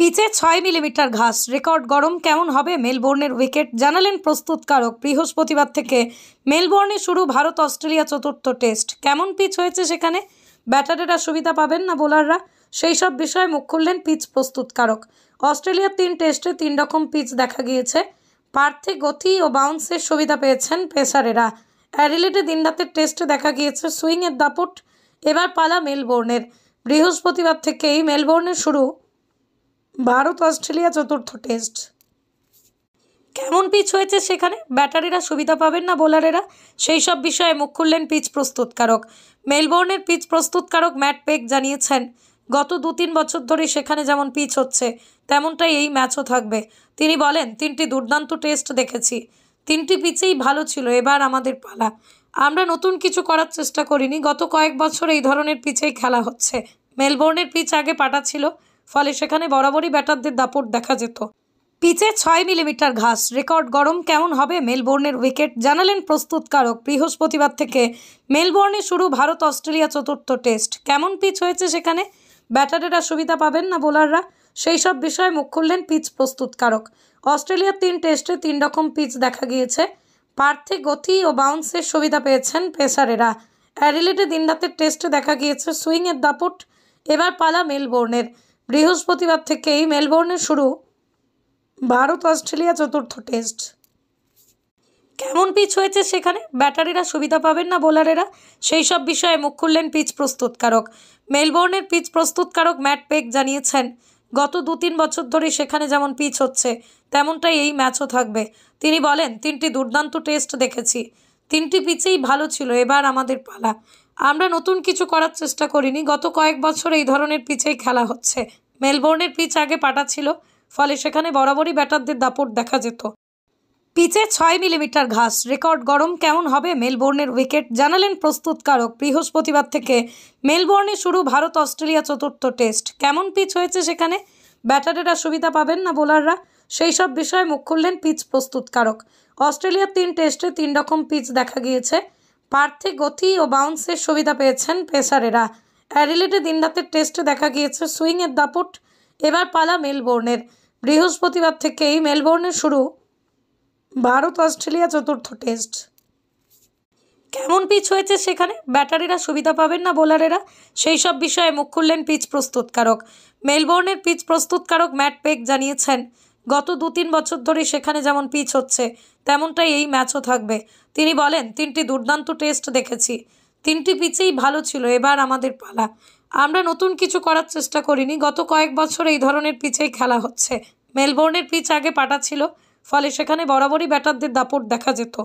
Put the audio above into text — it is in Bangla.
পিচে 6 মিলিমিটার ঘাস, রেকর্ড গরম কেমন হবে মেলবোর্নের উইকেট জানালেন প্রস্তুতকারক। বৃহস্পতিবার থেকে মেলবোর্নে শুরু ভারত অস্ট্রেলিয়া চতুর্থ টেস্ট। কেমন পিচ হয়েছে সেখানে, ব্যাটারেরা সুবিধা পাবেন না বোলাররা, সেই সব বিষয়ে মুখ খুললেন পিচ প্রস্তুতকারক। অস্ট্রেলিয়ার 3 টেস্টে 3 রকম পিচ দেখা গিয়েছে। পার্থে গতি ও বাউন্সের সুবিধা পেয়েছেন পেসারেরা। অ্যাডিলেডে দিনরাতের টেস্টে দেখা গিয়েছে সুইংয়ের দাপট। এবার পালা মেলবোর্নের। বৃহস্পতিবার থেকেই মেলবোর্নে শুরু ভারত অস্ট্রেলিয়া চতুর্থ টেস্ট। কেমন পিচ হয়েছে সেখানে, ব্যাটারিরা সুবিধা পাবেন না বোলারেরা, সেই সব বিষয়ে মুখ খুললেন পিচ প্রস্তুতকারক। মেলবোর্নের পিচ প্রস্তুতকারক ম্যাট পেক জানিয়েছেন, গত 2-3 বছর ধরে সেখানে যেমন পিচ হচ্ছে তেমনটাই এই ম্যাচও থাকবে। তিনি বলেন, 3টি দুর্দান্ত টেস্ট দেখেছি, 3টি পিচেই ভালো ছিল, এবার আমাদের পালা। আমরা নতুন কিছু করার চেষ্টা করিনি, গত কয়েক বছর এই ধরনের পিচেই খেলা হচ্ছে। মেলবোর্নের পিচ আগে পাটা ছিল, ফলে সেখানে বরাবরই ব্যাটারদের দাপট দেখা যেত। পিচে 6 মিলিমিটার ঘাস, রেকর্ড গরম কেমন হবে মেলবোর্নের উইকেট জানালেন প্রস্তুতকারক। বৃহস্পতিবার থেকে মেলবোর্নে শুরু ভারত অস্ট্রেলিয়া চতুর্থ টেস্ট। কেমন পিচ হয়েছে সেখানে, ব্যাটারেরা সুবিধা পাবেন না বোলাররা, সেই সব বিষয়ে মুখ খুললেন পিচ প্রস্তুতকারক। অস্ট্রেলিয়ার 3 টেস্টে 3 রকম পিচ দেখা গিয়েছে। পার্থে গতি ও বাউন্সের সুবিধা পেয়েছেন পেসারেরা। অ্যাডিলেডে দিনরাতের টেস্টে দেখা গিয়েছে সুইংয়ের দাপট। এবার পালা মেলবোর্নের। বৃহস্পতিবার থেকেই মেলবোর্নে শুরু ভারত অস্ট্রেলিয়া চতুর্থ টেস্ট। কেমন পিচ হয়েছে সেখানে, ব্যাটারিরা সুবিধা পাবেন না বোলারেরা, সেই সব বিষয়ে মুখ খুললেন পিচ প্রস্তুতকারক। মেলবোর্নের পিচ প্রস্তুতকারক ম্যাট পেক জানিয়েছেন, গত 2-3 বছর ধরে সেখানে যেমন পিচ হচ্ছে তেমনটাই এই ম্যাচও থাকবে। তিনি বলেন, 3টি দুর্দান্ত টেস্ট দেখেছি, 3টি পিচেই ভালো ছিল, এবার আমাদের পালা। আমরা নতুন কিছু করার চেষ্টা করিনি, গত কয়েক বছর এই ধরনের পিচেই খেলা হচ্ছে। মেলবোর্নের পিচ আগে পাটা ছিল, ফলে সেখানে বরাবরই ব্যাটারদের দাপট দেখা যেত। পিচে 6 মিলিমিটার ঘাস, রেকর্ড গরম কেমন হবে মেলবোর্নের উইকেট জানালেন প্রস্তুতকারক। বৃহস্পতিবার থেকে মেলবোর্নে শুরু ভারত অস্ট্রেলিয়া চতুর্থ টেস্ট। কেমন পিচ হয়েছে সেখানে, ব্যাটারেরা সুবিধা পাবেন না বোলাররা, সেই সব বিষয়ে মুখ খুললেন পিচ প্রস্তুতকারক। অস্ট্রেলিয়ার 3 টেস্টে 3 রকম পিচ দেখা গিয়েছে। পার্থে গতি ও বাউন্সের সুবিধা পেয়েছেন পেসারেরা। অ্যাডিলেডে দিনরাতের টেস্টে দেখা গিয়েছে সুইংয়ের দাপট। এবার পালা মেলবোর্নের। বৃহস্পতিবার থেকেই মেলবোর্নে শুরু ভারত অস্ট্রেলিয়া চতুর্থ টেস্ট। কেমন পিচ হয়েছে সেখানে, ব্যাটারিরা সুবিধা পাবেন না বোলারেরা, সেই সব বিষয়ে মুখ খুললেন পিচ প্রস্তুতকারক। মেলবোর্নের পিচ প্রস্তুতকারক ম্যাট পেক জানিয়েছেন, গত 2-3 বছর ধরে সেখানে যেমন পিচ হচ্ছে তেমনটাই এই ম্যাচও থাকবে। তিনি বলেন, 3টি দুর্দান্ত টেস্ট দেখেছি, 3টি পিচেই ভালো ছিল, এবার আমাদের পালা। আমরা নতুন কিছু করার চেষ্টা করিনি, গত কয়েক বছর এই ধরনের পিচেই খেলা হচ্ছে। মেলবোর্নের পিচ আগে পাটা ছিল, ফলে সেখানে বরাবরই ব্যাটারদের দাপট দেখা যেত।